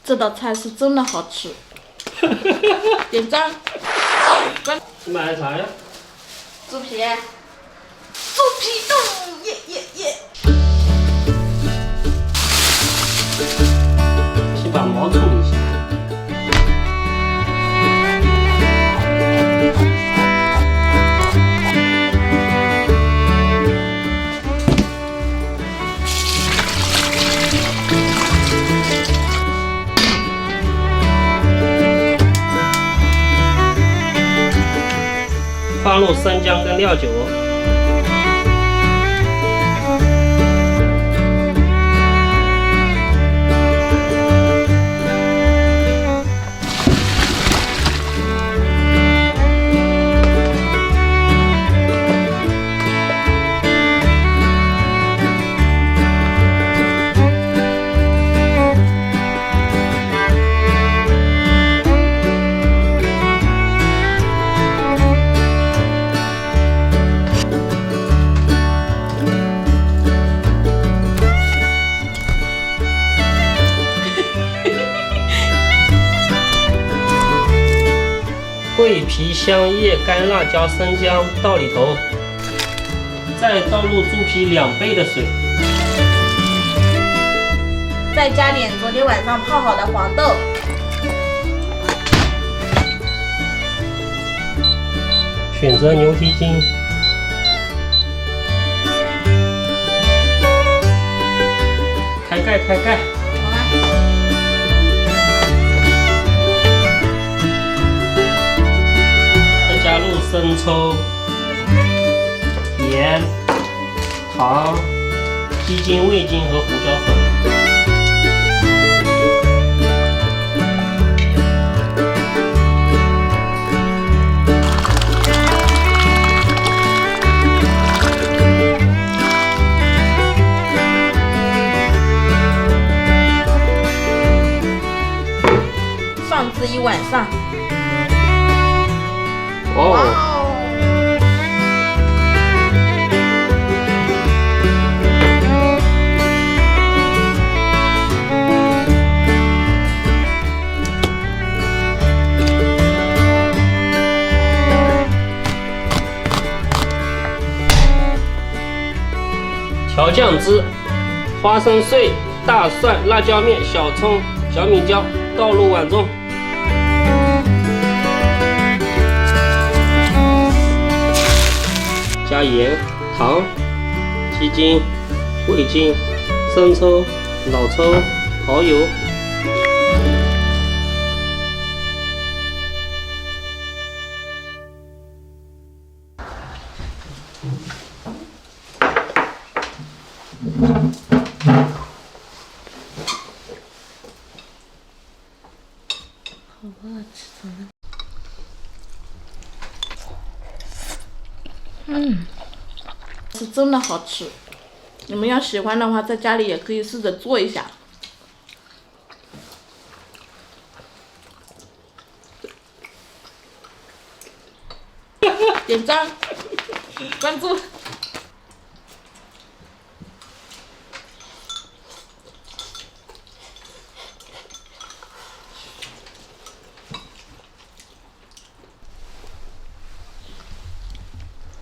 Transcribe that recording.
这道菜是真的好吃，点赞。你买的啥呀？猪皮，猪皮冻，耶耶耶！先把毛冲一下。放入生姜跟料酒，桂皮、香叶、干辣椒、生姜倒里头，再倒入猪皮2倍的水，再加点昨天晚上泡好的黄豆，选择牛蹄筋，开盖开盖。加入生抽、盐、糖、鸡精、味精和胡椒粉。放置1晚上。哦。调酱汁：花生碎、大蒜、辣椒面、小葱、小米椒，倒入碗中。加盐、糖、鸡精、味精、生抽、老抽、蚝油。好饿，吃什么？是真的好吃。你们要喜欢的话，在家里也可以试着做一下。点赞，关注。